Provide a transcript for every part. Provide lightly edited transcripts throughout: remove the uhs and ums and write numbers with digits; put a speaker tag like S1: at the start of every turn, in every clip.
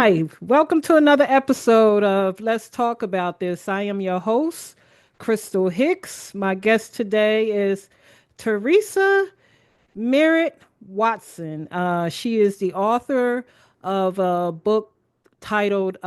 S1: Hi, welcome to another episode of Let's Talk About This. I am your host, Crystal Hicks. My guest today is Theresa Merritt-Watson. She is the author of a book titled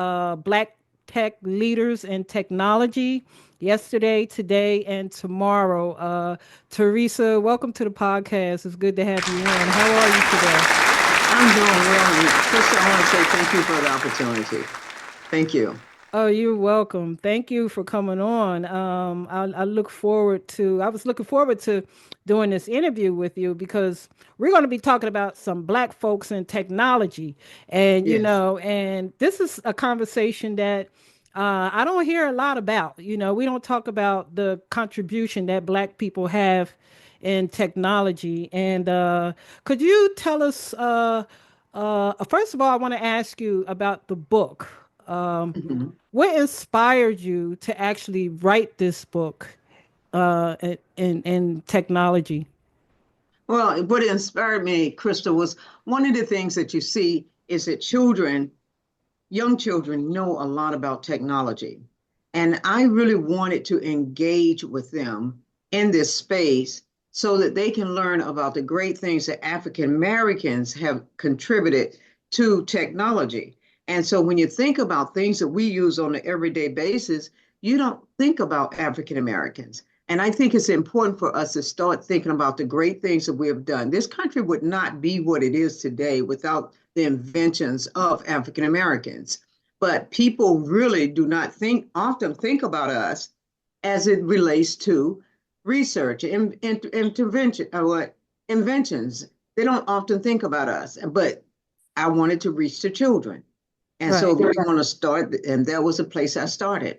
S1: Black Tech Leaders in Technology, Yesterday, Today, and Tomorrow. Theresa, welcome to the podcast. It's good to have you on. How are you today?
S2: I'm doing well. And first, I want to say thank you for the opportunity. Thank you.
S1: Oh, you're welcome. Thank you for coming on. I was looking forward to doing this interview with you because we're going to be talking about some Black folks in technology.
S2: Yes.
S1: And this is a conversation that I don't hear a lot about. We don't talk about the contribution that Black people have in technology. And could you tell us, first of all, I want to ask you about the book.
S2: Mhm.
S1: What inspired you to actually write this book in technology?
S2: Well, what inspired me, Crystal, was one of the things that you see is that young children know a lot about technology. And I really wanted to engage with them in this space so that they can learn about the great things that African Americans have contributed to technology. And so when you think about things that we use on an everyday basis, you don't think about African Americans. And I think it's important for us to start thinking about the great things that we have done. This country would not be what it is today without the inventions of African Americans. But people really do not often think about us as it relates to research, intervention, or what inventions. They don't often think about us. But I wanted to reach the children. And so
S1: Right.
S2: we want to start, and that was a place I started.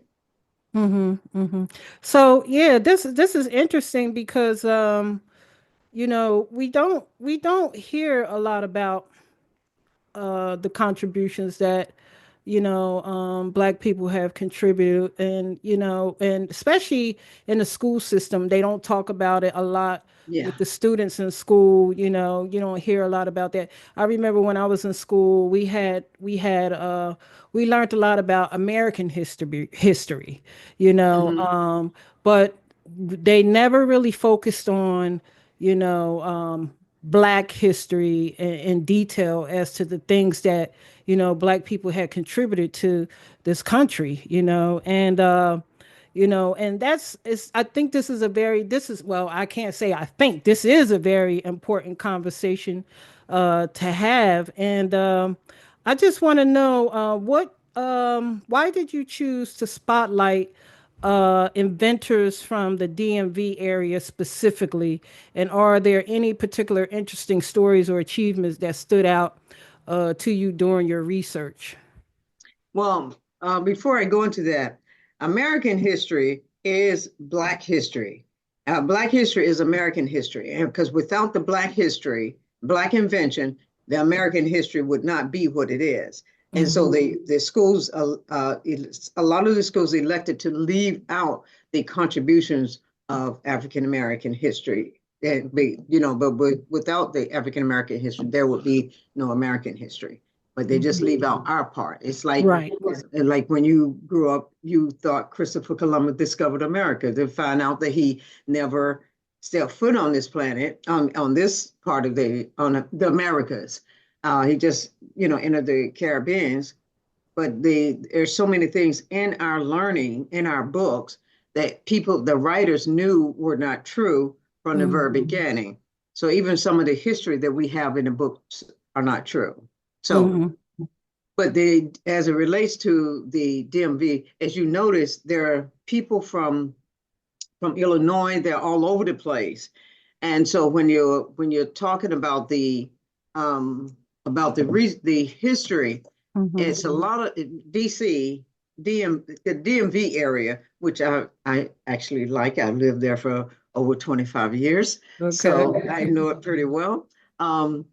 S1: So yeah, this is interesting because we don't hear a lot about the contributions that Black people have contributed, and especially in the school system, they don't talk about it a lot
S2: Yeah.
S1: with the students in school. You don't hear a lot about that. I remember when I was in school, we learned a lot about American history,
S2: Hmm.
S1: but they never really focused on you know Black history in detail as to the things that Black people had contributed to this country, and that's is I think this is a very this is well I can't say I think this is a very important conversation to have. And I just want to know what why did you choose to spotlight inventors from the DMV area specifically? And are there any particular interesting stories or achievements that stood out to you during your research?
S2: Well, before I go into that, American history is Black history. Black history is American history. And because without the Black history, Black invention, the American history would not be what it is. And so
S1: Hmm.
S2: the schools, a lot of the schools elected to leave out the contributions of African American history. But without the African American history, there would be no American history, but they just leave out our part.
S1: Right.
S2: It's like when you grew up, you thought Christopher Columbus discovered America. To find out that he never stepped foot on this planet, on this part of on the Americas. He just, entered the Caribbeans. But there's so many things in our learning, in our books, that the writers knew were not true from the very beginning. So even some of the history that we have in the books are not true. So
S1: Hmm.
S2: but as it relates to the DMV, as you notice, there are people from Illinois. They're all over the place, and so when you're talking about the history,
S1: Hmm.
S2: it's a lot of DC, the DMV area, which I actually like. I lived there for over 25 years,
S1: Okay.
S2: so I know it pretty well. Um,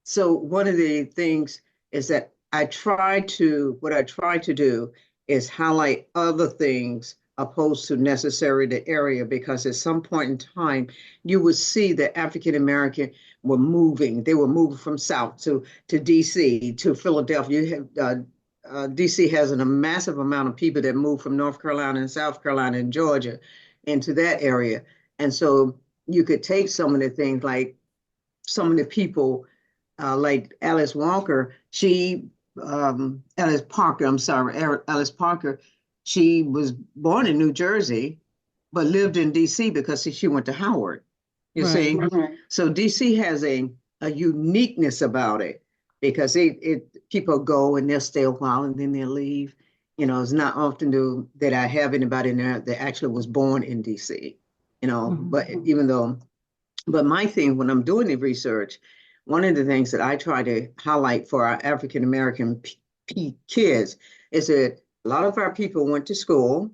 S2: so one of the things is that what I try to do is highlight other things opposed to necessarily the area, because at some point in time you would see that African American were moving. They were moving from South to DC to Philadelphia. You have DC has a massive amount of people that move from North Carolina and South Carolina and Georgia into that area. And so you could take some of the things like some of the people like Alice Walker, Alice Parker, I'm sorry, Alice Parker, she was born in New Jersey, but lived in DC because she went to Howard. You
S1: Right.
S2: see? Right. So DC has a uniqueness about it because people go and they'll stay a while and then they'll leave. It's not often that I have anybody in there that actually was born in DC,
S1: Mhm.
S2: but even though, but my thing when I'm doing the research, one of the things that I try to highlight for our African American kids is that a lot of our people went to school.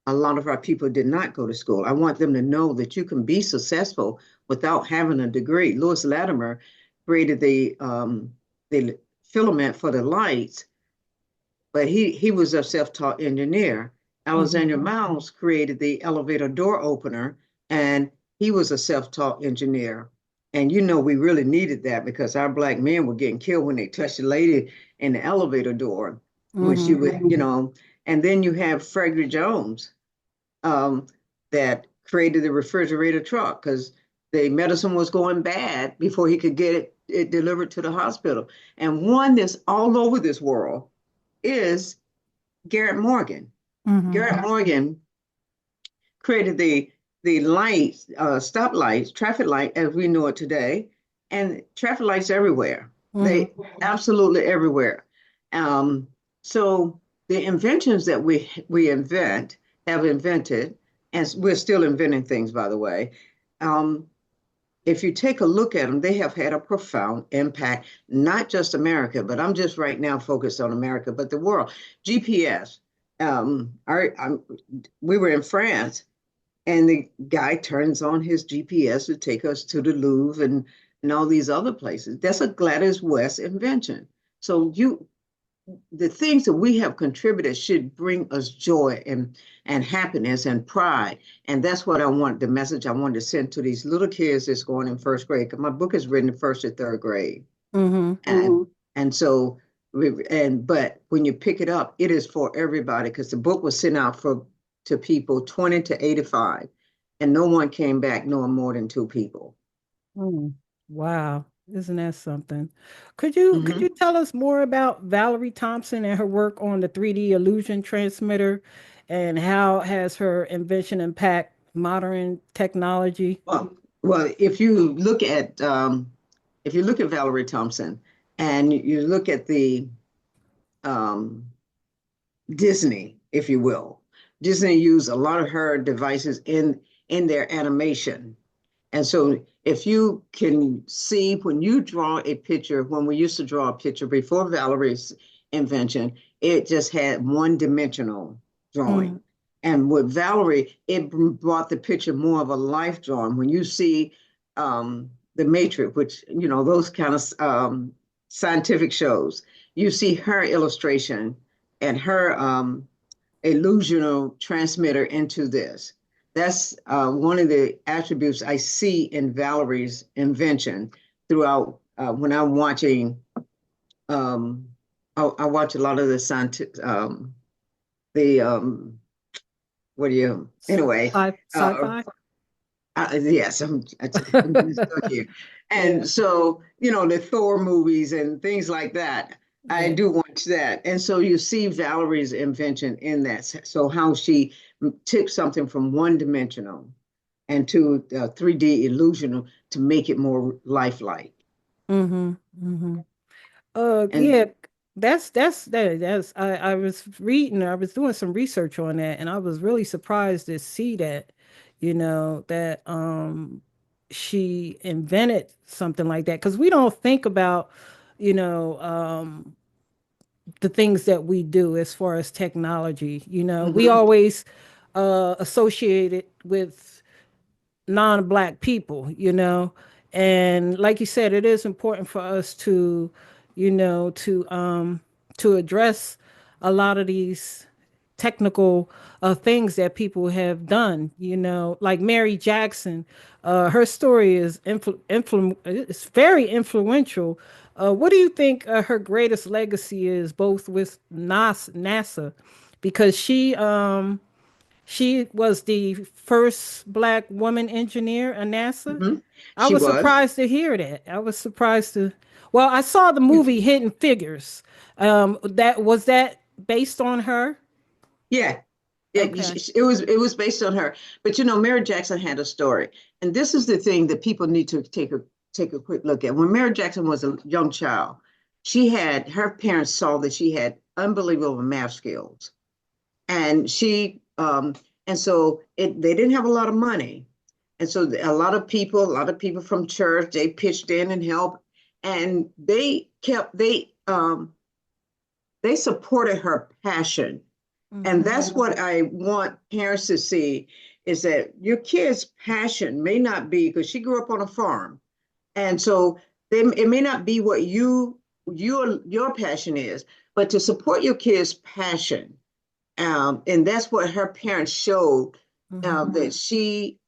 S2: A lot of our people did not go to school. I want them to know that you can be successful without having a degree. Lewis Latimer created the filament for the lights, but he was a self-taught engineer.
S1: Mhm.
S2: Alexander Miles created the elevator door opener, and he was a self-taught engineer. And we really needed that because our black men were getting killed when they touched the lady in the elevator door when she
S1: Mhm.
S2: would. And then you have Frederick Jones, um, that created the refrigerator truck because the medicine was going bad before he could get it delivered to the hospital. And one that's all over this world is Garrett Morgan.
S1: Mhm.
S2: Garrett Morgan created the lights, stoplights, traffic light as we know it today, and traffic lights everywhere.
S1: Mhm.
S2: They absolutely everywhere. Um, so the inventions that we have invented, and we're still inventing things, by the way. Um, if you take a look at them, they have had a profound impact, not just America, but I'm just right now focused on America, but the world. GPS. We were in France, and the guy turns on his GPS to take us to the Louvre and all these other places. That's a Gladys West invention. So the things that we have contributed should bring us joy and happiness and pride. And that's what I want, the message I wanted to send to these little kids that's going in first grade. Because my book is written in first to third grade.
S1: Mhm.
S2: And so but when you pick it up, it is for everybody because the book was sent out to people 20 to 85, and no one came back knowing more than two people.
S1: Mm. Wow. Isn't that something? Could you
S2: Mhm.
S1: tell us more about Valerie Thompson and her work on the 3D illusion transmitter and how has her invention impact modern technology?
S2: Well, if you look at Valerie Thompson and you look at the um, Disney, if you will, Disney used a lot of her devices in their animation. And so if you can see when you draw a picture, when we used to draw a picture before Valerie's invention, it just had one dimensional drawing.
S1: Mm.
S2: And with Valerie, it brought the picture more of a life drawing. When you see the Matrix, which, those kind of scientific shows, you see her illustration and her illusional transmitter into this. That's one of the attributes I see in Valerie's invention throughout when I'm watching. Um, I watch a lot of the scientific, the what do you anyway? Uh,
S1: Sci-fi?
S2: yes, I'm stuck here.
S1: Yeah.
S2: And so, the Thor movies and things like that, I
S1: Yeah.
S2: do watch that. And so you see Valerie's invention in that. So how she took something from one dimensional and to 3D illusional to make it more lifelike.
S1: Mhm. Mhm.
S2: And
S1: Yeah, that's I was reading, I was doing some research on that and I was really surprised to see that, that she invented something like that because we don't think about, the things that we do as far as technology. We
S2: mhm,
S1: always associate it with non-black people, and like you said, it is important for us to, to address a lot of these technical things that people have done. You know, like Mary Jackson, her story is it's very influential. What do you think her greatest legacy is, both with NASA, because she was the first black woman engineer at NASA.
S2: Hmm.
S1: I
S2: She
S1: was
S2: was.
S1: surprised to hear that. I was surprised to. Well, I saw the movie Hidden Figures. That based on her?
S2: Yeah. Yeah,
S1: Okay.
S2: it was based on her. But Mary Jackson had a story. And this is the thing that people need to take a quick look at. When Mary Jackson was a young child, her parents saw that she had unbelievable math skills. And they didn't have a lot of money. And so a lot of people from church, they pitched in and helped. And they supported her passion. And
S1: Mm-hmm.
S2: that's what I want parents to see, is that your kid's passion may not be, because she grew up on a farm. And so it may not be what your passion is, but to support your kid's passion. And that's what her parents showed,
S1: Mm-hmm.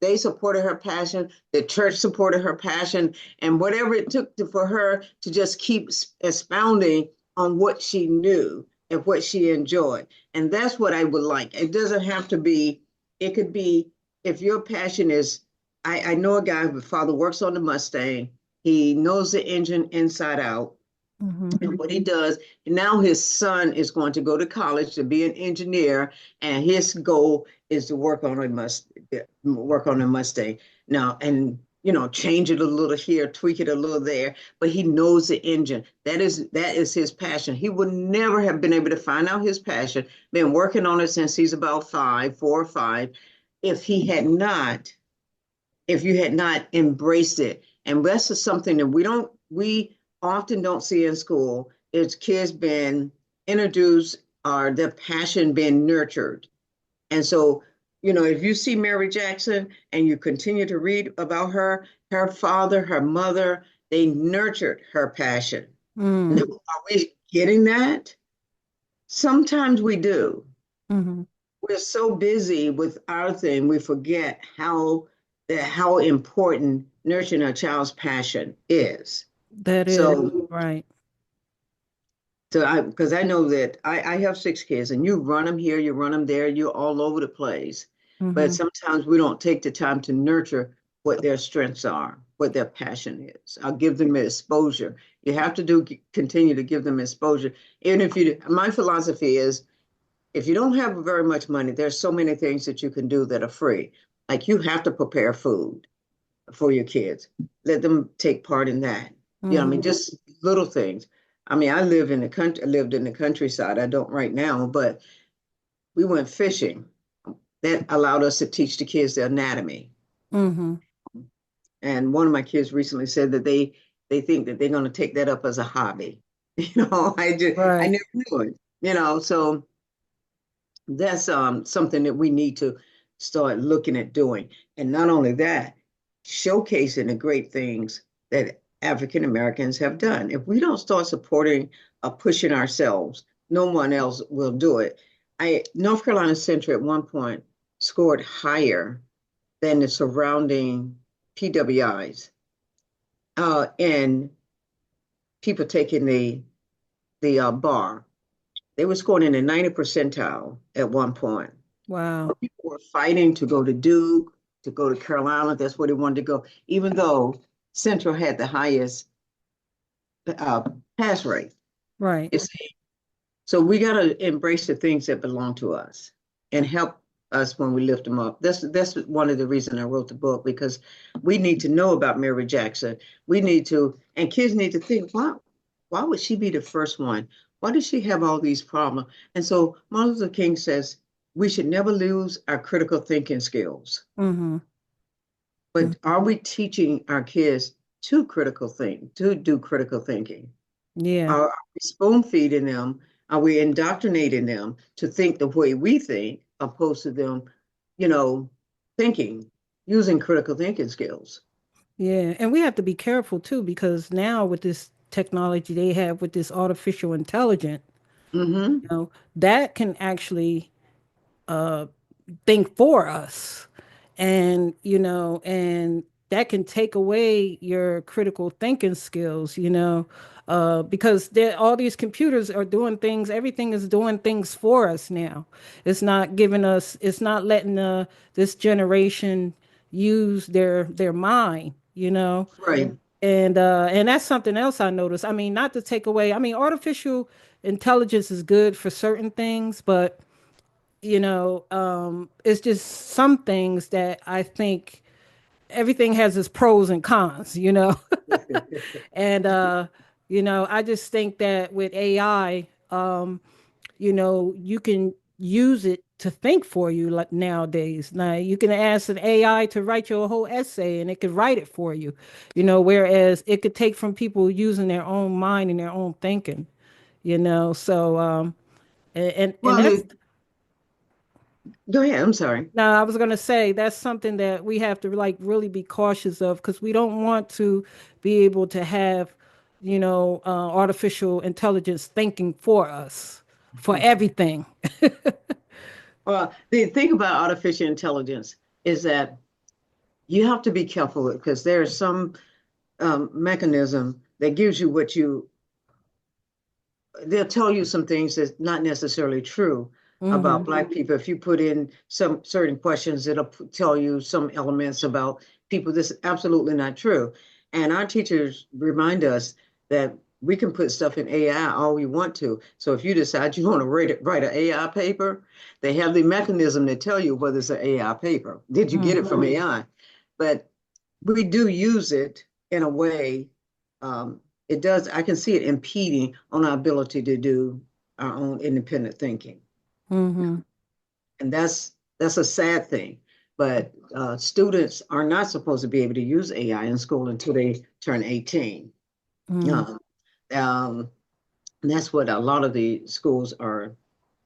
S2: they supported her passion, the church supported her passion, and whatever it took for her to just keep expounding on what she knew and what she enjoyed. And that's what I would like. It doesn't have to be, it could be, if your passion is, I know a guy whose father works on the Mustang. He knows the engine inside out.
S1: Mm-hmm.
S2: And what he does, now his son is going to go to college to be an engineer, and his goal is to work on a Mustang now, and change it a little here, tweak it a little there. But he knows the engine. That is his passion. He would never have been able to find out his passion. Been working on it since he's about 4 or 5, if he had not if you had not embraced it. And that's just something that we often don't see in school. It's kids being introduced, or their passion being nurtured. And so, if you see Mary Jackson and you continue to read about her father, her mother, they nurtured her passion. Now,
S1: Mm.
S2: are we getting that? Sometimes we do.
S1: Mm-hmm.
S2: We're so busy with our thing, we forget how important nurturing a child's passion is.
S1: That is
S2: So,
S1: right.
S2: because I know that I have 6 kids, and you run them here, you run them there, you're all over the place. But
S1: Mm-hmm.
S2: sometimes we don't take the time to nurture what their strengths are, what their passion is. I'll give them exposure. You have to continue to give them exposure. Even if my philosophy is, if you don't have very much money, there's so many things that you can do that are free. Like, you have to prepare food for your kids. Let them take part in that. I
S1: Mm-hmm.
S2: mean, just little things. I mean, I lived in the countryside. I don't right now, but we went fishing. That allowed us to teach the kids the anatomy.
S1: Mm-hmm.
S2: And one of my kids recently said that they think that they're going to take that up as a hobby. I
S1: Right.
S2: never knew it. So that's something that we need to start looking at doing. And not only that, showcasing the great things that African Americans have done. If we don't start supporting or pushing ourselves, no one else will do it. North Carolina Central at one point scored higher than the surrounding PWIs, in people taking the bar. They were scoring in the 90th percentile at one point.
S1: Wow.
S2: People were fighting to go to Duke, to go to Carolina. That's where they wanted to go, even though Central had the highest uh, pass rate.
S1: Right.
S2: You see? So we got to embrace the things that belong to us and help us when we lift them up. That's one of the reasons I wrote the book, because we need to know about Mary Jackson. We need to, and kids need to think, why would she be the first one? Why does she have all these problems? And so Martin Luther King says we should never lose our critical thinking skills.
S1: Mm-hmm.
S2: But are we teaching our kids to do critical thinking?
S1: Yeah.
S2: Are we spoon feeding them? Are we indoctrinating them to think the way we think, opposed to them, you know, thinking, using critical thinking skills?
S1: Yeah. And we have to be careful too, because now with this technology they have with this artificial intelligence,
S2: Mm-hmm.
S1: that can actually think for us. And, and that can take away your critical thinking skills, because all these computers are doing things, everything is doing things for us now. It's not letting this generation use their mind,
S2: Right.
S1: and that's something else I noticed. I mean, not to take away, I mean, artificial intelligence is good for certain things, but it's just some things that I think everything has its pros and cons, and I just think that with AI, you can use it to think for you like nowadays. Now you can ask an AI to write you a whole essay and it could write it for you, whereas it could take from people using their own mind and their own thinking, so and
S2: Well,
S1: that's
S2: go ahead. I'm sorry.
S1: now, I was going to say that's something that we have to like really be cautious of because we don't want to be able to have, artificial intelligence thinking for us for everything.
S2: Well, the thing about artificial intelligence is that you have to be careful because there's some mechanism that gives you what you, they'll tell you some things that's not necessarily true about
S1: Hmm.
S2: Black people. If you put in some certain questions, it'll tell you some elements about people. This is absolutely not true. And our teachers remind us that we can put stuff in AI all we want to. So if you decide you want to write an AI paper, they have the mechanism to tell you whether it's an AI paper. Did you get it from AI? But we do use it in a way, it does, I can see it impeding on our ability to do our own independent thinking.
S1: Hmm.
S2: And that's a sad thing. But students are not supposed to be able to use AI in school until they turn 18.
S1: Hmm.
S2: Um, um, and that's what a lot of the schools are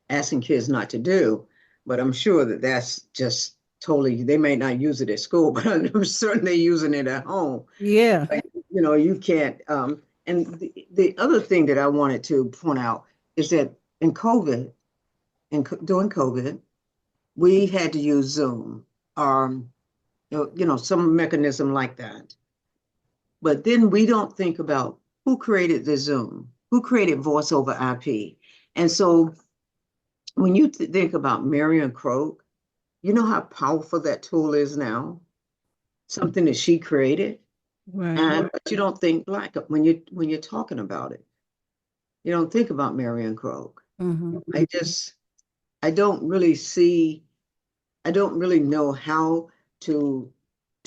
S2: asking kids not to do. But I'm sure that that's just totally, they may not use it at school, but I'm certain they're using it at home.
S1: Yeah.
S2: You can't. And the other thing that I wanted to point out is that in COVID, during COVID, we had to use Zoom or some mechanism like that. But then we don't think about who created the Zoom, who created voice over IP. And so when you think about Marion Croak, you know how powerful that tool is now, something that she created.
S1: Right.
S2: And but you don't think Black when you're talking about it. You don't think about Marion Croak.
S1: Hmm.
S2: I just I don't really see I don't really know how to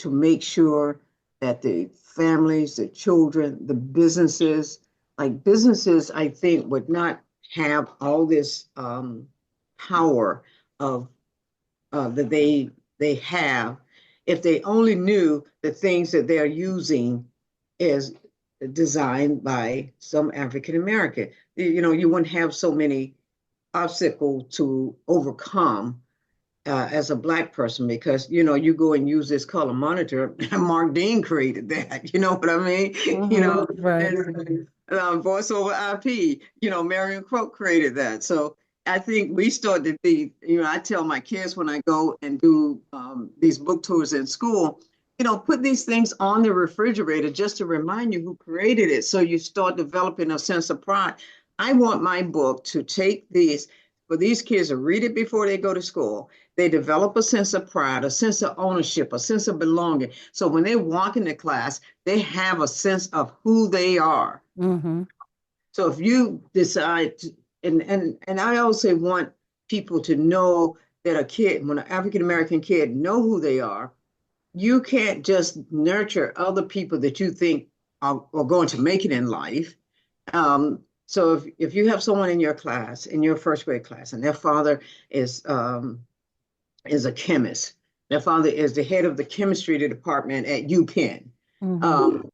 S2: make sure that the families, the children, the businesses, like businesses, I think would not have all this power of that they have if they only knew the things that they're using is designed by some African American. You wouldn't have so many obstacles to overcome as a Black person because you go and use this color monitor. Mark Dean created that. You know what I mean?
S1: Hmm. Right.
S2: And, voice over IP. Marion Croak created that. So I think we start to be. I tell my kids when I go and do these book tours in school. Put these things on the refrigerator just to remind you who created it. So you start developing a sense of pride. I want my book to take these for these kids to read it before they go to school. They develop a sense of pride, a sense of ownership, a sense of belonging. So when they walk into class, they have a sense of who they are.
S1: Hmm.
S2: So if you decide to, and I also want people to know that a kid, when an African American kid know who they are, you can't just nurture other people that you think are going to make it in life. So if you have someone in your class, in your first grade class, and their father is a chemist. Their father is the head of the chemistry department at UPenn.
S1: Hmm.
S2: Um,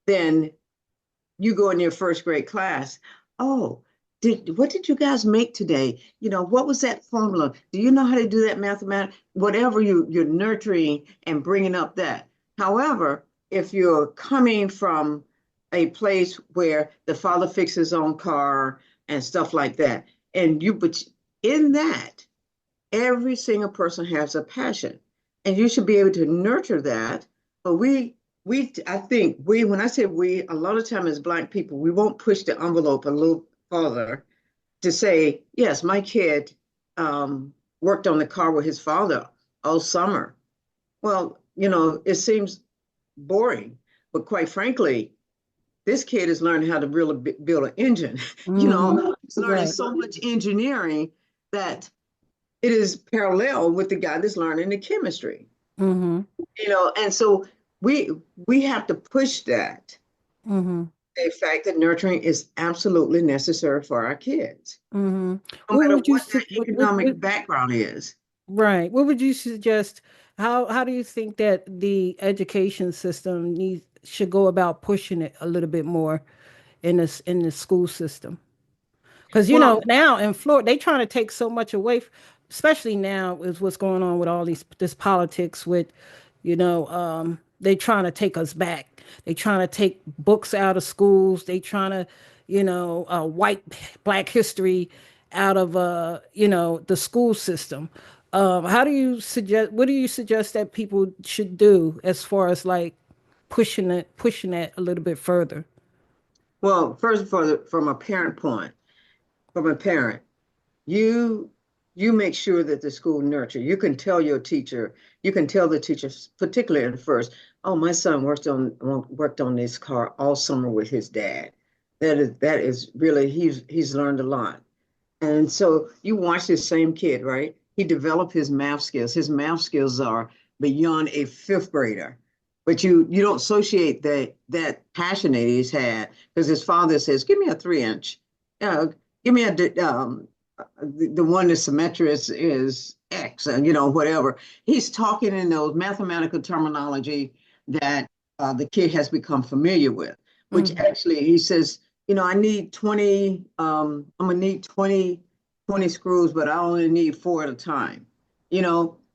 S2: then you go in your first grade class. Oh, what did you guys make today? What was that formula? Do you know how to do that mathematics? Whatever you're nurturing and bringing up that. However, if you're coming from a place where the father fixes his own car and stuff like that, but in that Every single person has a passion, and you should be able to nurture that. But I think when I say we, a lot of time as Black people, we won't push the envelope a little further to say, yes, my kid worked on the car with his father all summer. Well, it seems boring, but quite frankly, this kid is learning how to really build an engine.
S1: Mm-hmm.
S2: He's learning
S1: Right.
S2: so much engineering that it is parallel with the guy that's learning the chemistry.
S1: Mm-hmm.
S2: And so we we have to push that.
S1: Mm-hmm.
S2: The fact that nurturing is absolutely necessary for our kids,
S1: Mm-hmm.
S2: no
S1: What
S2: matter
S1: would you
S2: what their economic background is.
S1: right? What would you suggest? How do you think that the education system needs should go about pushing it a little bit more in the school system? Because
S2: Well,
S1: now in Florida they trying to take so much away, especially now with what's going on with all this politics with, they trying to take us back. They trying to take books out of schools. They trying to, white Black history out of the school system. How do you suggest? What do you suggest that people should do as far as like pushing that a little bit further?
S2: first, from a parent point, from a parent, you you make sure that the school nurture. You can tell your teacher, you can tell the teachers, particularly at first, oh, my son worked on this car all summer with his dad. That is really he's learned a lot. And so you watch this same kid, right? He developed his math skills. His math skills are beyond a fifth grader. But you don't associate that passion that he's had because his father says, "Give me a 3 inch, give me the one that's symmetric is X, and whatever." He's talking in those mathematical terminology that the kid has become familiar with, which
S1: Mm-hmm.
S2: actually he says, I need 20, I'm gonna need 20 screws, but I only need four at a time,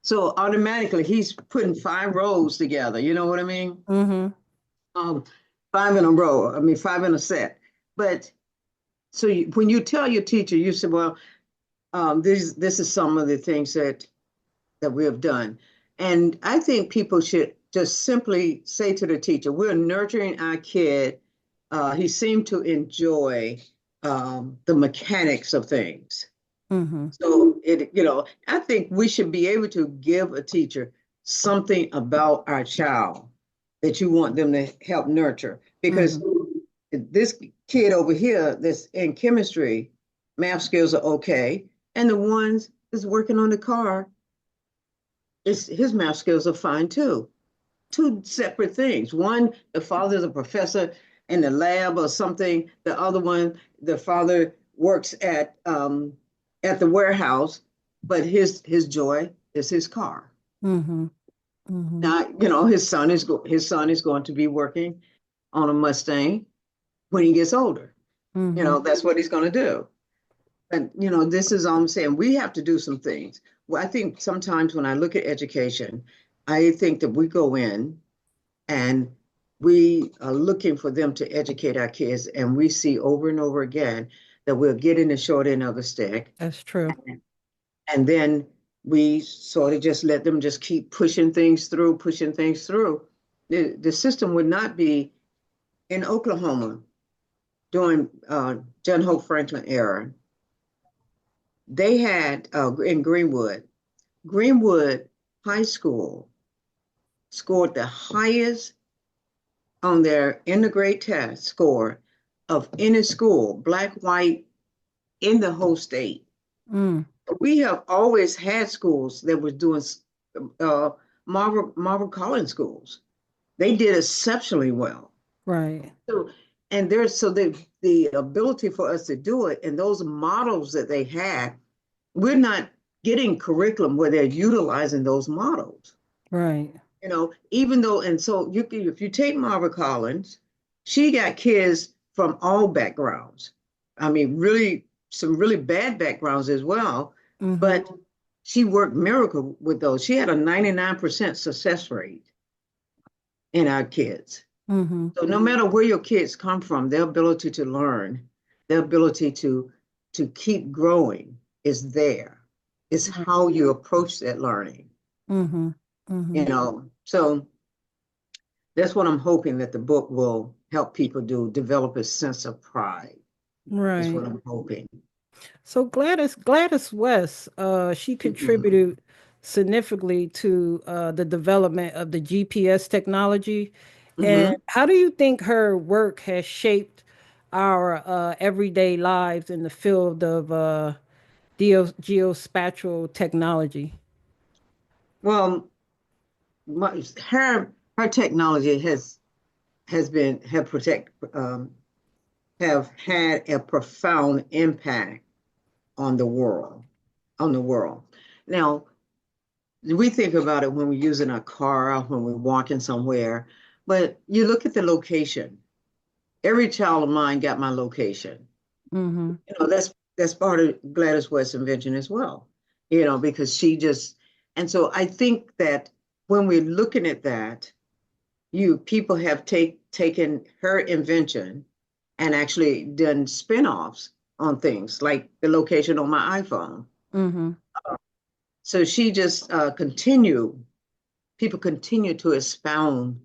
S2: So automatically he's putting 5 rows together, you know what I mean?
S1: Mm-hmm.
S2: Um, 5 in a row, I mean 5 in a set. But so when you tell your teacher, you say, well, this is some of the things that we have done. And I think people should just simply say to the teacher, we're nurturing our kid. He seemed to enjoy the mechanics of things.
S1: Mm-hmm.
S2: So I think we should be able to give a teacher something about our child that you want them to help nurture. Because
S1: Mm-hmm.
S2: this kid over here that's in chemistry, math skills are okay. And the ones that's working on the car, his math skills are fine too. Two separate things. One, the father's a professor in the lab or something. The other one, the father works at the warehouse, but his joy is his car.
S1: Mm-hmm. Mm-hmm.
S2: Now, his son is going to be working on a Mustang when he gets older.
S1: Mm-hmm.
S2: That's what he's going to do. And this is all I'm saying. We have to do some things. Well, I think sometimes when I look at education, I think that we go in and we are looking for them to educate our kids, and we see over and over again that we're getting the short end of the stick,
S1: That's true.
S2: and then we sort of just let them just keep pushing things through. The system would not be in Oklahoma during John Hope Franklin era. They had in Greenwood High School scored the highest on their integrate test score of any school, black, white, in the whole state.
S1: Mm.
S2: We have always had schools that were doing uh, Marvel Collins schools. They did exceptionally well.
S1: Right.
S2: So, and there's so the ability for us to do it, and those models that they had, we're not getting curriculum where they're utilizing those models.
S1: Right.
S2: Even though, and so if you take Marva Collins, she got kids from all backgrounds. I mean, really, some really bad backgrounds as well,
S1: Mm-hmm.
S2: but she worked miracle with those. She had a 99% success rate in our kids.
S1: Mm-hmm.
S2: So no matter where your kids come from, their ability to learn, their ability to keep growing is there. It's how you approach that learning,
S1: Mm-hmm.
S2: you
S1: Mm-hmm.
S2: know. So that's what I'm hoping that the book will help people do, develop a sense of pride. Is
S1: Right.
S2: what I'm hoping.
S1: So Gladys West, she
S2: Mhm.
S1: contributed significantly to the development of the GPS technology. And
S2: Mhm.
S1: how do you think her work has shaped our everyday lives in the field of geospatial technology?
S2: Well, her technology has been have had a profound impact on the world on the world. Now, we think about it when we're using a car, when we're walking somewhere, but you look at the location. Every child of mine got my location.
S1: Mm-hmm.
S2: That's part of Gladys West's invention as well. Because she just and so I think that when we're looking at that, you people have taken her invention and actually done spin-offs on things like the location on my iPhone.
S1: Mm-hmm.
S2: So she just people continue to expound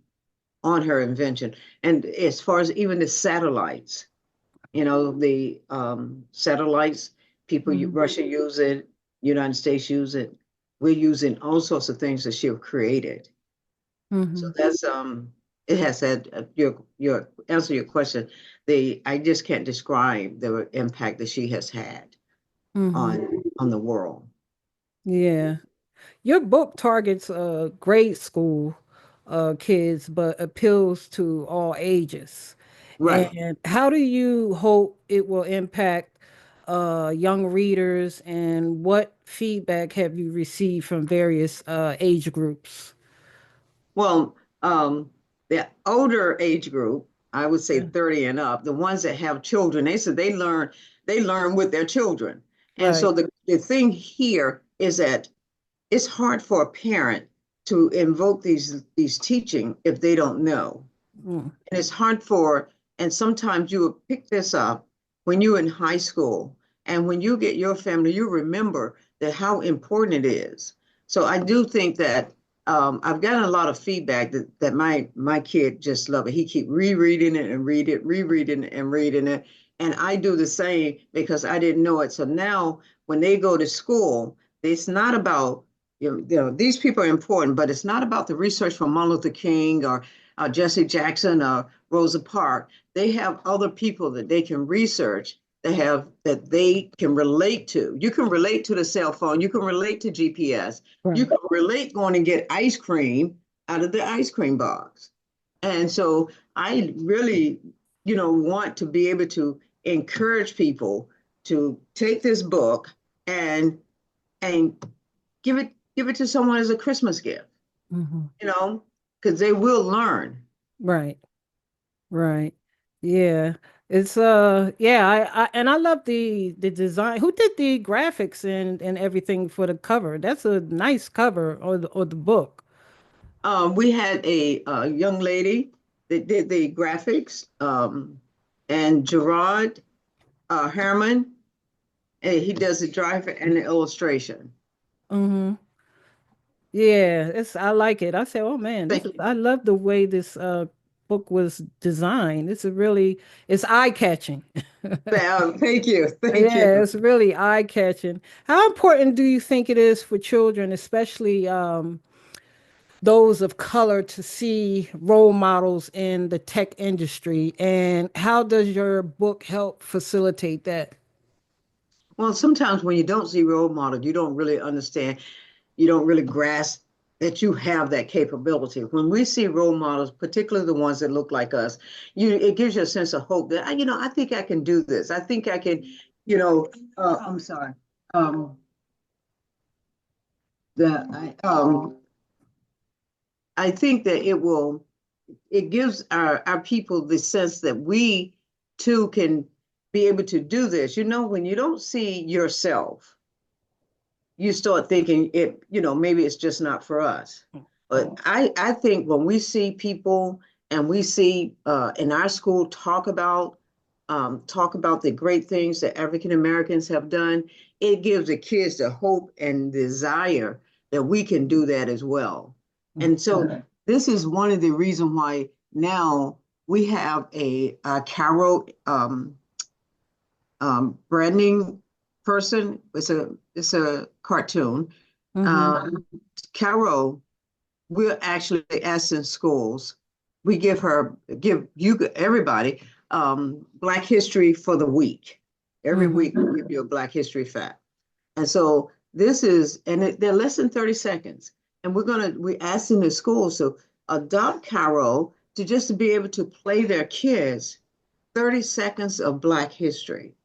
S2: on her invention. And as far as even the satellites, the satellites,
S1: Mm-hmm.
S2: Russia use it, United States use it. We're using all sorts of things that she have created. So
S1: Mm-hmm.
S2: that's it has had your answer your question. I just can't describe the impact that she has had
S1: Mm-hmm.
S2: on the world.
S1: Yeah. Your book targets grade school kids, but appeals to all ages.
S2: Right.
S1: And how do you hope it will impact young readers, and what feedback have you received from various age groups?
S2: Well, the older age group, I would say
S1: Yeah.
S2: 30 and up, the ones that have children, they said they learn with their children. And so
S1: Right.
S2: the thing here is that it's hard for a parent to invoke these teaching if they don't know.
S1: Mm.
S2: And it's hard for, and sometimes you will pick this up when you're in high school. And when you get your family, you remember that how important it is. So I do think that I've gotten a lot of feedback that my kid just love it. He keep rereading it and rereading it and reading it. And I do the same because I didn't know it. So now when they go to school, it's not about, these people are important, but it's not about the research from Martin Luther King or Jesse Jackson or Rosa Parks. They have other people that they can research that they can relate to. You can relate to the cell phone. You can relate to GPS. You
S1: Right.
S2: can relate going to get ice cream out of the ice cream box. And so I really, want to be able to encourage people to take this book and and give it to someone as a Christmas gift,
S1: Hmm.
S2: you know, because they will learn.
S1: Right. Right. Yeah. It's yeah, I love the design. Who did the graphics and everything for the cover? That's a nice cover or the book.
S2: We had a young lady that did the graphics, and Gerard Herman, and he does the driver and the illustration.
S1: Hmm. Yeah, it's I like it. I say, oh man,
S2: Thank you.
S1: I love the way this book was designed. It's eye-catching.
S2: Thank you. Thank
S1: Yeah,
S2: you.
S1: it's really eye-catching. How important do you think it is for children, especially those of color, to see role models in the tech industry? And how does your book help facilitate that?
S2: Well, sometimes when you don't see role model, you don't really understand, you don't really grasp that you have that capability. When we see role models, particularly the ones that look like us, it gives you a sense of hope that I think I can do this. I think I can, you know. I'm sorry. Um, I think that it gives our people the sense that we too can be able to do this. When you don't see yourself, you start thinking maybe it's just not for us. But I think when we see people and we see in our school talk about the great things that African Americans have done, it gives the kids the hope and desire that we can do that as well. And so this is one of the reasons why now we have a Carol branding person. It's a cartoon.
S1: Mm-hmm.
S2: Um, Carol, we're actually asking schools. We give you everybody Black History for the week. Every
S1: Mm-hmm.
S2: week we give you a Black History fact. And so they're less than 30 seconds. And we're asking the schools to adopt Carol to just to be able to play their kids 30 seconds of Black history,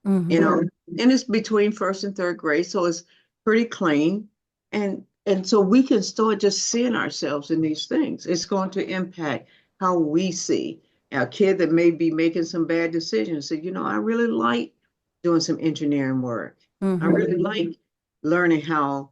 S2: you
S1: Mm-hmm.
S2: know, and it's between first and third grade, so it's pretty clean. And so we can start just seeing ourselves in these things. It's going to impact how we see a kid that may be making some bad decisions. So, I really like doing some engineering work. I
S1: Mm-hmm.
S2: really like learning how,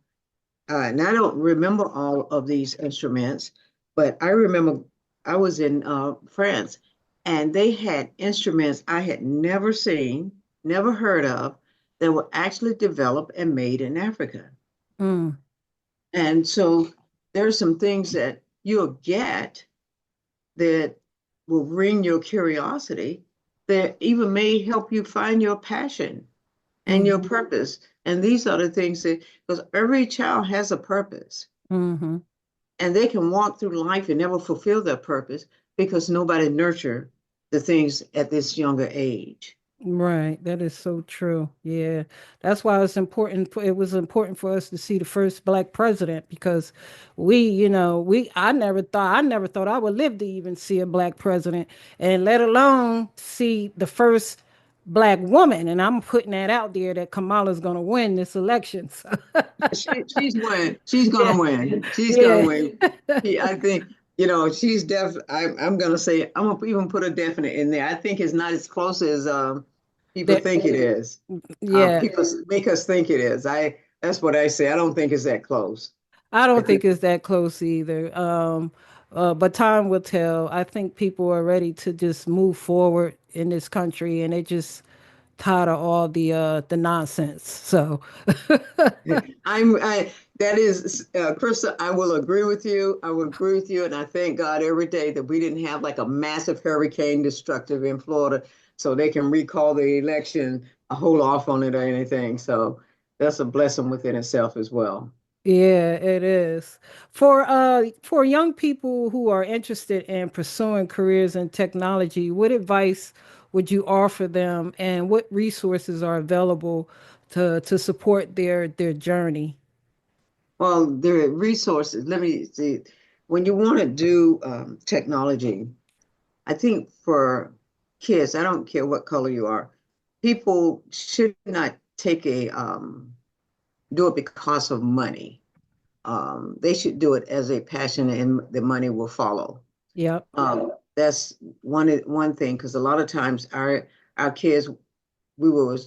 S2: and I don't remember all of these instruments, but I remember I was in France and they had instruments I had never seen, never heard of, that were actually developed and made in Africa.
S1: Mm.
S2: And so there's some things that you'll get that will bring your curiosity that even may help you find your passion and your
S1: Mm-hmm.
S2: purpose. And these are the things that, because every child has a purpose
S1: Mm-hmm.
S2: and they can walk through life and never fulfill their purpose because nobody nurture the things at this younger age.
S1: Right, that is so true. Yeah, that's why it's important. It was important for us to see the first black president because I never thought I would live to even see a black president, and let alone see the first black woman. And I'm putting that out there that Kamala's going to win this election. So,
S2: She's win. She's
S1: yeah,
S2: gonna win. She's gonna
S1: yeah,
S2: win. I think she's I'm gonna say I'm gonna even put a definite in there. I think it's not as close as people
S1: that,
S2: think it is.
S1: yeah.
S2: People make us think it is. That's what I say. I don't think it's that close.
S1: I
S2: I
S1: don't
S2: think
S1: think it's that close either. But time will tell. I think people are ready to just move forward in this country, and they just tired of all the nonsense. So,
S2: I that is Krista, I will agree with you. I will agree with you, and I thank God every day that we didn't have like a massive hurricane destructive in Florida, so they can recall the election, hold off on it or anything. So that's a blessing within itself as well.
S1: yeah, it is. For young people who are interested in pursuing careers in technology, what advice would you offer them, and what resources are available to support their journey?
S2: Well, the resources, let me see. When you want to do technology, I think for kids, I don't care what color you are, people should not do it because of money. They should do it as a passion, and the money will follow.
S1: Yep.
S2: That's one thing, because a lot of times our kids,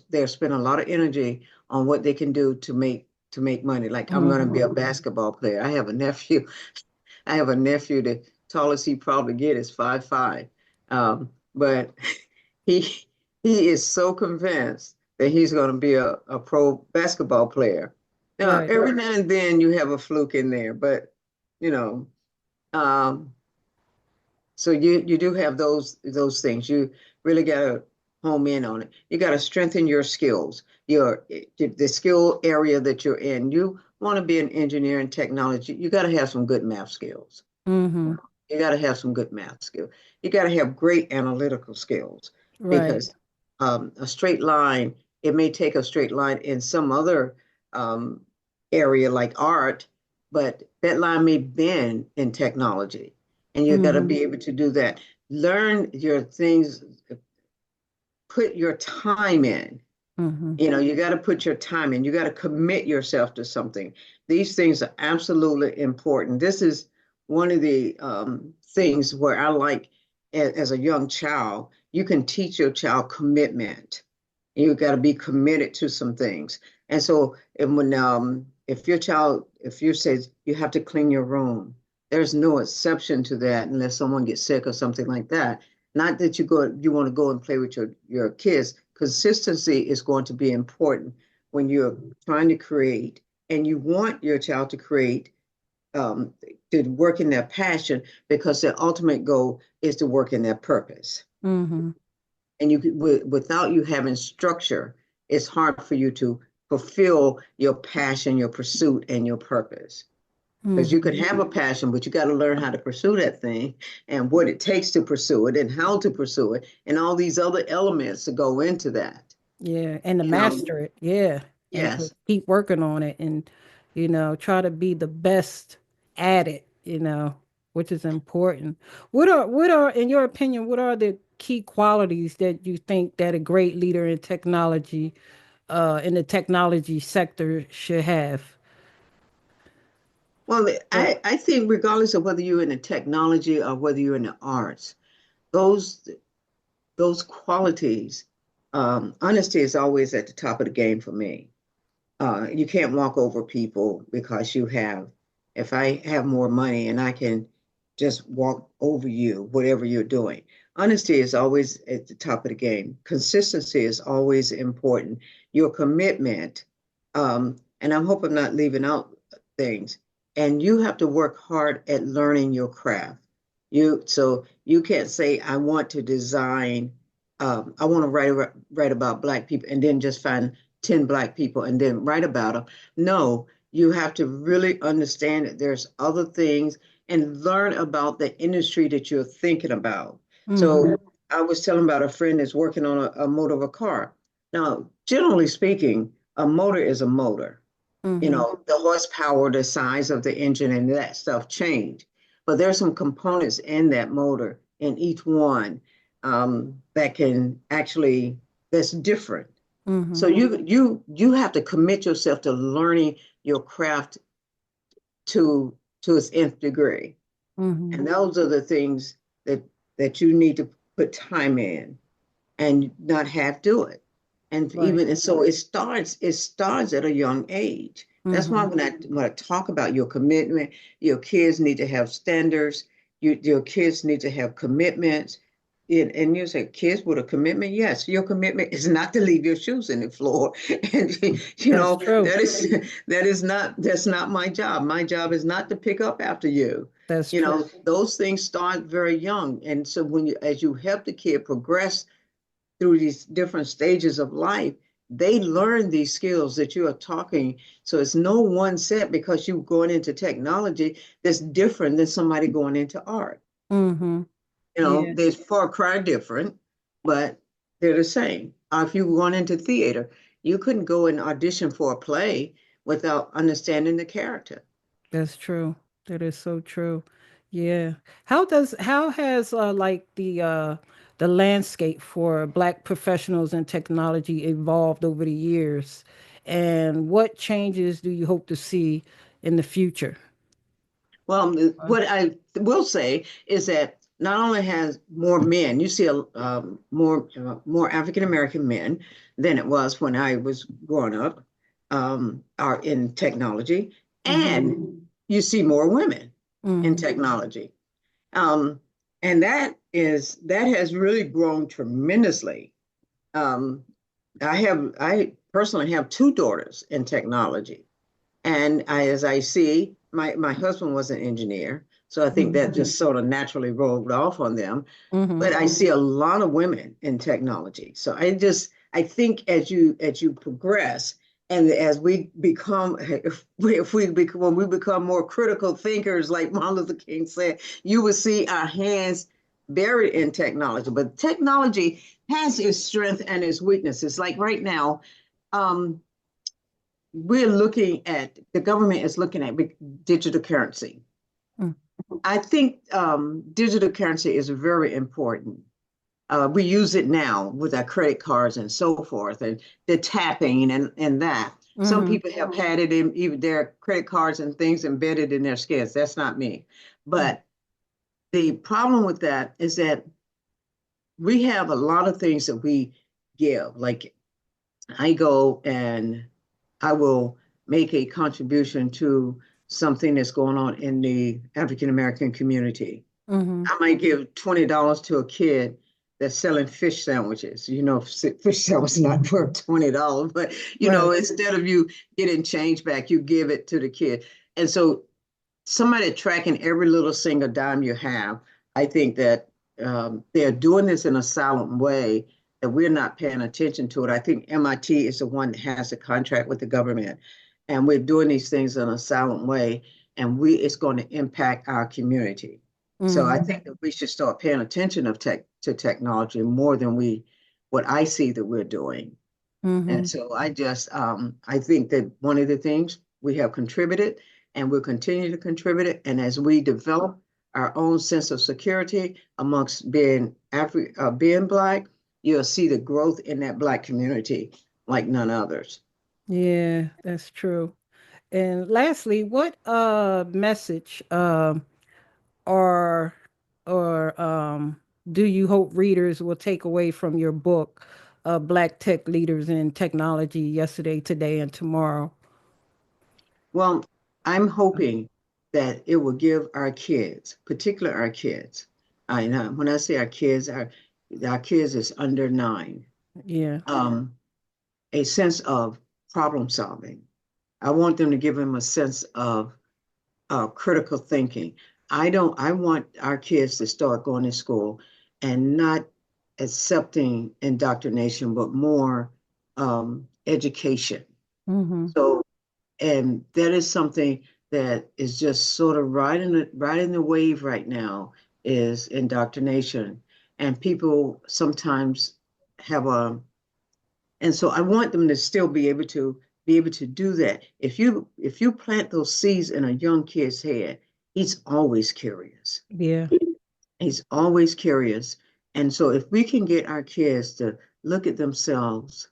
S2: they're spending a lot of energy on what they can do to make money. Like, I'm going to
S1: Hmm.
S2: be a basketball player. I have a nephew. I have a nephew. The tallest he probably get is 5'5". But he he is so convinced that he's going to be a pro basketball player. Now,
S1: Right.
S2: every now and then you have a fluke in there, but you know, um, so you do have those things. You really got to home in on it. You got to strengthen your skills, the skill area that you're in. You want to be an engineer in technology. You got to have some good math skills.
S1: Hmm.
S2: You got to have some good math skills. You got to have great analytical skills
S1: Right.
S2: because a straight line, it may take a straight line in some other um, area like art, but that line may bend in technology. And you got to
S1: Hmm.
S2: be able to do that. Learn your things, put your time in.
S1: Hmm.
S2: You got to put your time in. You got to commit yourself to something. These things are absolutely important. This is one of the things where I like, as a young child, you can teach your child commitment. You got to be committed to some things. And so, and when if you say you have to clean your room, there's no exception to that unless someone gets sick or something like that. Not that you want to go and play with your kids. Consistency is going to be important when you're trying to create and you want your child to create, um, to work in their passion, because their ultimate goal is to work in their purpose.
S1: Mm-hmm.
S2: And without you having structure, it's hard for you to fulfill your passion, your pursuit, and your purpose. Because you
S1: Mm-hmm.
S2: could have a passion, but you got to learn how to pursue that thing and what it takes to pursue it and how to pursue it and all these other elements to go into that.
S1: Yeah, and to
S2: You know,
S1: master it. Yeah, and to
S2: yes.
S1: keep working on it, and try to be the best at it. Which is important. What are in your opinion? What are the key qualities that you think that a great leader in the technology sector should have?
S2: Well,
S1: What?
S2: I think regardless of whether you're in the technology or whether you're in the arts, those those qualities, honesty is always at the top of the game for me. You can't walk over people because you have, if I have more money and I can just walk over you, whatever you're doing. Honesty is always at the top of the game. Consistency is always important. Your commitment, and I hope I'm not leaving out things. And you have to work hard at learning your craft. So you can't say, I want to design, I want to write about Black people and then just find 10 Black people and then write about them. No, you have to really understand that there's other things and learn about the industry that you're thinking about.
S1: Mm-hmm.
S2: So I was telling about a friend that's working on a motor of a car. Now, generally speaking, a motor is a motor.
S1: Mm-hmm.
S2: The horsepower, the size of the engine, and that stuff change. But there's some components in that motor, in each one, that can actually, that's different.
S1: Mm-hmm.
S2: So you have to commit yourself to learning your craft to its nth degree.
S1: Mm-hmm.
S2: And those are the things that you need to put time in and not half do it. And
S1: Right.
S2: so it starts at a young age. That's why
S1: Mm-hmm.
S2: when I talk about your commitment, your kids need to have standards, your kids need to have commitments. And you say, kids with a commitment, yes, your commitment is not to leave your shoes in the floor. And
S1: That's true.
S2: that's not my job. My job is not to pick up after you.
S1: That's true.
S2: Those things start very young. And so as you help the kid progress through these different stages of life, they learn these skills that you are talking. So it's no one set because you're going into technology that's different than somebody going into art.
S1: Mm-hmm. Yeah,
S2: They're far cry different, but they're the same. If you went into theater, you couldn't go and audition for a play without understanding the character.
S1: that's true. That is so true. Yeah. How has like the landscape for Black professionals in technology evolved over the years? And what changes do you hope to see in the future?
S2: Well,
S1: Uh,
S2: what I will say is that not only has more men, you see more African American men than it was when I was growing up, are in technology,
S1: mhm.
S2: and you see more women in
S1: Mhm.
S2: technology. Um, and that has really grown tremendously. Um, I personally have two daughters in technology, and as I see, my husband was an engineer, so I think that
S1: Mhm.
S2: just sort of naturally rolled off on them.
S1: Mhm.
S2: But I see a lot of women in technology. So I think as you progress and as we become, when we become more critical thinkers, like Martin Luther King said, you will see our hands buried in technology. But technology has its strength and its weaknesses. Like right now, um, the government is looking at digital currency.
S1: Mm.
S2: I think digital currency is very important. We use it now with our credit cards and so forth, and the tapping and that. Some
S1: Mhm.
S2: people have had it in even their credit cards and things embedded in their skins. That's not me. But the problem with that is that we have a lot of things that we give. Like I go and I will make a contribution to something that's going on in the African American community.
S1: Mhm.
S2: I might give $20 to a kid, that's selling fish sandwiches. Fish sandwich not worth $20, but
S1: Right.
S2: instead of you getting change back, you give it to the kid. And so somebody tracking every little single dime you have, I think that they're doing this in a silent way that we're not paying attention to it. I think MIT is the one that has a contract with the government, and we're doing these things in a silent way, and it's going to impact our community. So I
S1: Mm-hmm.
S2: think that we should start paying attention to technology more than what I see that we're doing. And
S1: Mm-hmm.
S2: so I think that one of the things we have contributed and will continue to contribute it. And as we develop our own sense of security amongst being Black, you'll see the growth in that Black community like none others.
S1: Yeah, that's true. And lastly, what message or do you hope readers will take away from your book, Black Tech Leaders in Technology, Yesterday, Today, and Tomorrow?
S2: Well, I'm hoping that it will give our kids, particularly our kids, I know when I say our kids is under 9,
S1: Yeah.
S2: um, a sense of problem solving. I want them to give them a sense of critical thinking. I want our kids to start going to school and not accepting indoctrination, but more education.
S1: Mm-hmm.
S2: So, and that is something that is just sort of riding the wave right now is indoctrination. And people sometimes have a and so I want them to still be able to do that. If you plant those seeds in a young kid's head, he's always curious.
S1: Yeah.
S2: He's always curious. And so if we can get our kids to look at themselves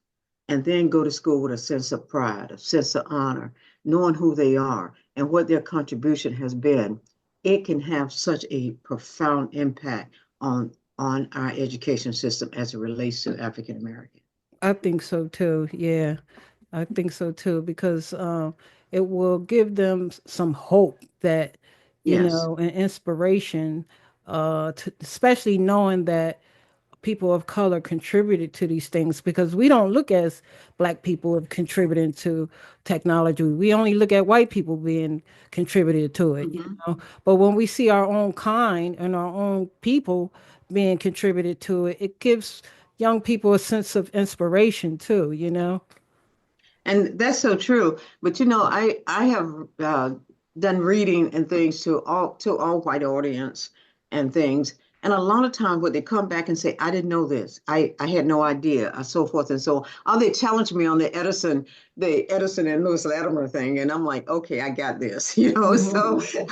S2: and then go to school with a sense of pride, a sense of honor, knowing who they are and what their contribution has been, it can have such a profound impact on our education system as it relates to African American.
S1: I think so too. Yeah. I think so too, because it will give them some hope that,
S2: Yes.
S1: and inspiration, especially knowing that people of color contributed to these things, because we don't look as Black people have contributed to technology. We only look at white people being contributed to it,
S2: Mhm.
S1: But when we see our own kind and our own people being contributed to it, it gives young people a sense of inspiration too.
S2: And that's so true. But I have done reading and things to all white audience and things. And a lot of times, what they come back and say, "I didn't know this. I had no idea," and so forth and so on. Or they challenge me on the Edison and Lewis Latimer thing, and I'm like, "Okay, I got this,"
S1: Hmm.
S2: So,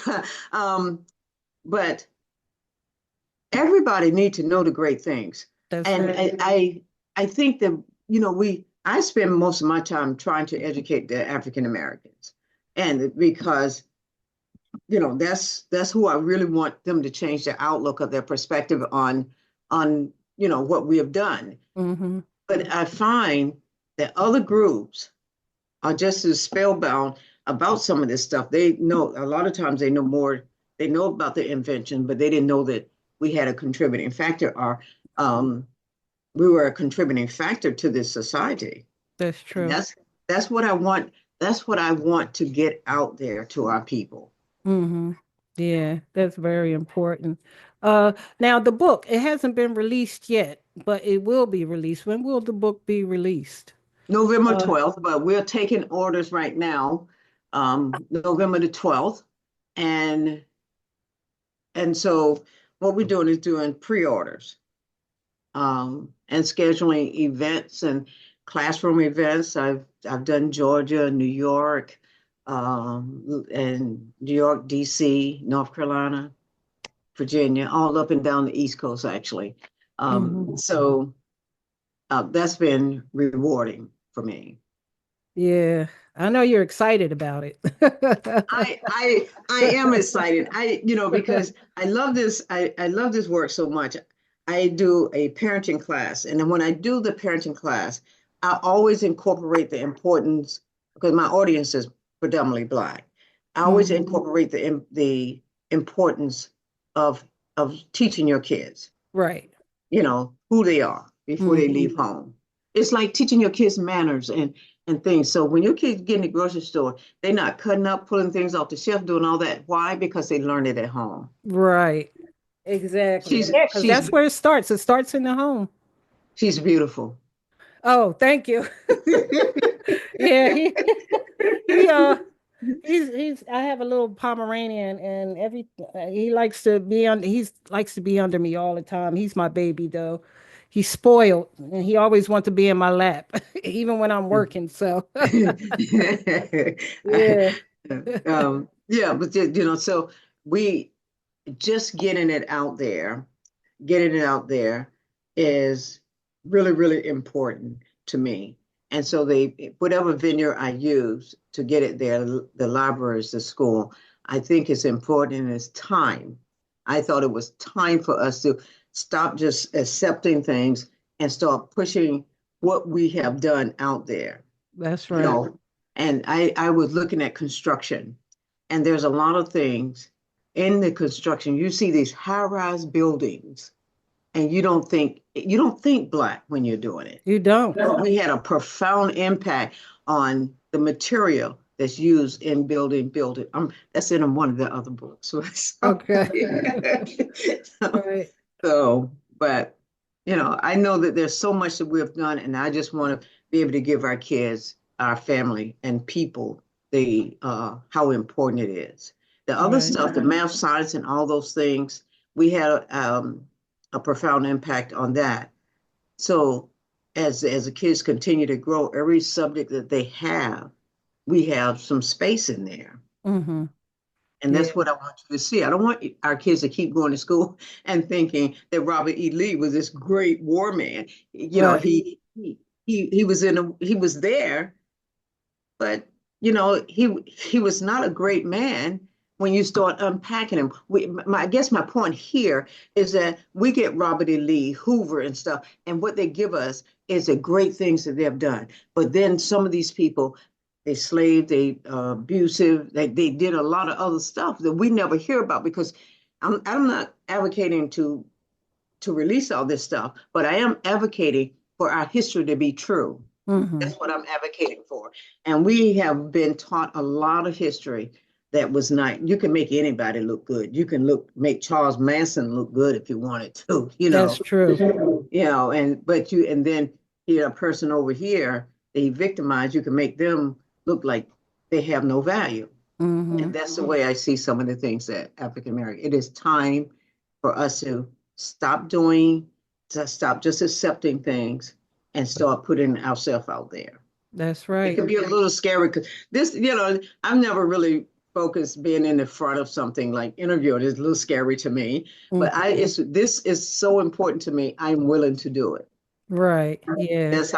S2: um, but everybody needs to know the great things.
S1: That's
S2: And
S1: right.
S2: I think that, I spend most of my time trying to educate the African Americans. And because, that's who I really want them to change their outlook of their perspective on what we have done.
S1: Hmm.
S2: But I find that other groups are just as spellbound about some of this stuff. They know a lot of times they know more, they know about the invention, but they didn't know that we had a contributing factor or um, we were a contributing factor to this society.
S1: That's
S2: And
S1: true.
S2: that's what I want. That's what I want to get out there to our people.
S1: Hmm. Yeah, that's very important. Now the book, it hasn't been released yet, but it will be released. When will the book be released?
S2: November
S1: Uh,
S2: 12th, but we're taking orders right now, November the 12th. And and so what we're doing is doing pre-orders. And scheduling events and classroom events. I've done Georgia, New York, and New York, DC, North Carolina, Virginia, all up and down the East Coast, actually.
S1: mhm.
S2: So that's been rewarding for me.
S1: Yeah, I know you're excited about it.
S2: I am excited. Because I love this. I love this work so much. I do a parenting class, and then when I do the parenting class, I always incorporate the importance because my audience is predominantly Black. I always
S1: Mhm.
S2: incorporate the importance of teaching your kids.
S1: Right.
S2: who they are before they
S1: Hmm.
S2: leave home. It's like teaching your kids manners and things. So when your kids get in the grocery store, they're not cutting up, pulling things off the shelf, doing all that. Why? Because they learned it at home.
S1: Right. Exactly.
S2: She's
S1: Yeah, because
S2: she's
S1: that's where it starts. It starts in the home.
S2: she's beautiful.
S1: Oh, thank you. Yeah, he he's I have a little Pomeranian and he likes to be on he's likes to be under me all the time. He's my baby though. He's spoiled and he always wants to be in my lap even when I'm working. So, yeah.
S2: Yeah, but so we just getting it out there is really, really important to me. And so whatever venue I use to get it there, the libraries, the school, I think it's important and it's time. I thought it was time for us to stop just accepting things and start pushing what we have done out there,
S1: That's
S2: you
S1: right.
S2: know. And I was looking at construction, and there's a lot of things in the construction. You see these high-rise buildings and you don't think black when you're doing it.
S1: You don't.
S2: No, we had a profound impact on the material that's used in building. That's in one of the other books. So,
S1: Okay.
S2: so,
S1: Right.
S2: but I know that there's so much that we've done, and I just want to be able to give our kids, our family, and people the how important it is. The other
S1: Right.
S2: stuff, the math, science, and all those things, we had a profound impact on that. So as the kids continue to grow, every subject that they have, we have some space in there.
S1: Mm-hmm.
S2: And
S1: Yeah.
S2: that's what I want you to see. I don't want our kids to keep going to school and thinking that Robert E. Lee was this great war man.
S1: Right.
S2: He was there, but he was not a great man when you start unpacking him. I guess my point here is that we get Robert E. Lee, Hoover, and stuff, and what they give us is the great things that they have done. But then some of these people, they slaved, they abusive, they did a lot of other stuff that we never hear about because I'm not advocating to release all this stuff, but I am advocating for our history to be true.
S1: Mm-hmm.
S2: That's what I'm advocating for. And we have been taught a lot of history that was not, you can make anybody look good. You can make Charles Manson look good if you wanted to,
S1: That's true.
S2: and then a person over here, they victimize, you can make them look like they have no value.
S1: Mm-hmm.
S2: And that's the way I see some of the things that African American, it is time for us to stop doing, to stop just accepting things and start putting ourselves out there.
S1: That's
S2: It
S1: right.
S2: can be a little scary because I've never really focused being in the front of something like interviewing. It's a little scary to me, but
S1: Mm.
S2: this is so important to me. I'm willing to do it.
S1: Right. Yeah.
S2: That's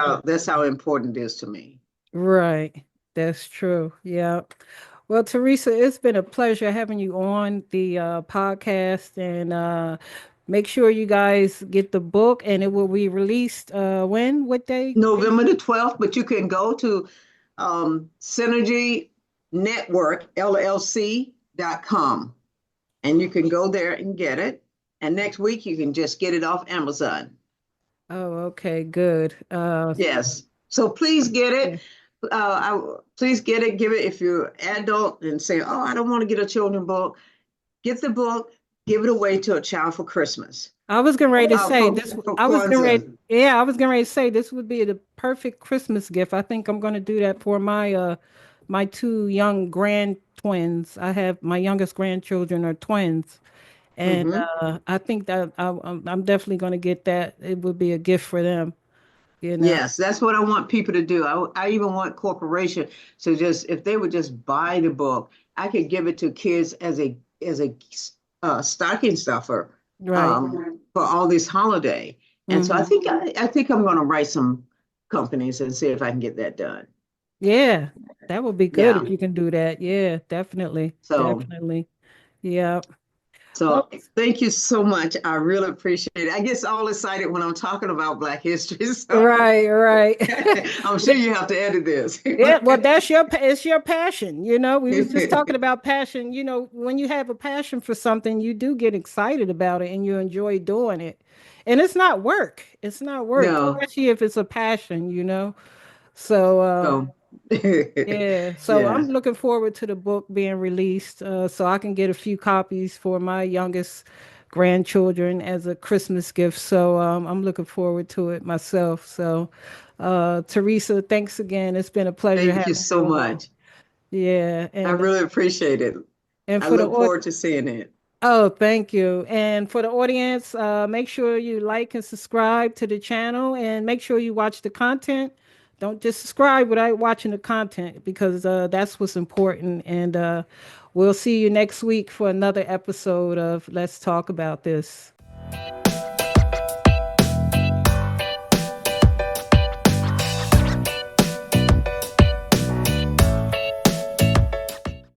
S2: how important it is to me.
S1: Right. That's true. Yeah. Well, Teresa, it's been a pleasure having you on the podcast and make sure you guys get the book and it will be released when? What day?
S2: November the 12th, but you can go to Synergy Network LLC.com and you can go there and get it. And next week you can just get it off Amazon.
S1: Oh, okay, good.
S2: Yes. So please get
S1: Yeah.
S2: it. Please get it. Give it if you're adult and say, "Oh, I don't want to get a children book." Get the book. Give it away to a child for Christmas.
S1: I was getting ready to say this.
S2: For
S1: I was getting ready.
S2: Kwanzaa.
S1: Yeah, I was getting ready to say this would be the perfect Christmas gift. I think I'm going to do that for my two young grand twins. I have my youngest grandchildren are twins, and
S2: Hmm.
S1: I think that I'm definitely going to get that. It would be a gift for them. You know.
S2: Yes, that's what I want people to do. I even want corporation to just, if they would just buy the book, I could give it to kids as a stocking stuffer
S1: Right.
S2: for all this holiday. And so I
S1: Hmm.
S2: think I think I'm going to write some companies and see if I can get that done.
S1: Yeah, that would be good
S2: Yeah.
S1: if you can do that. Yeah, definitely,
S2: So
S1: definitely. Yeah. Well,
S2: So thank you so much. I really appreciate it. I get all excited when I'm talking about Black history. So
S1: right, right.
S2: I'm sure you have to edit this.
S1: Yeah, well, that's it's your passion. We was just talking about passion. When you have a passion for something, you do get excited about it and you enjoy doing it. And it's not work. It's not work,
S2: No.
S1: especially if it's a passion. So,
S2: So
S1: yeah. So
S2: yeah.
S1: I'm looking forward to the book being released, so I can get a few copies for my youngest grandchildren as a Christmas gift. So I'm looking forward to it myself. So, Teresa, thanks again. It's been a pleasure
S2: Thank you
S1: having you
S2: so
S1: on.
S2: much.
S1: Yeah,
S2: I
S1: and
S2: really appreciate it. I
S1: for the
S2: look forward to seeing it.
S1: oh, thank you. And for the audience, make sure you like and subscribe to the channel, and make sure you watch the content. Don't just subscribe without watching the content, because that's what's important. And we'll see you next week for another episode of Let's Talk About This.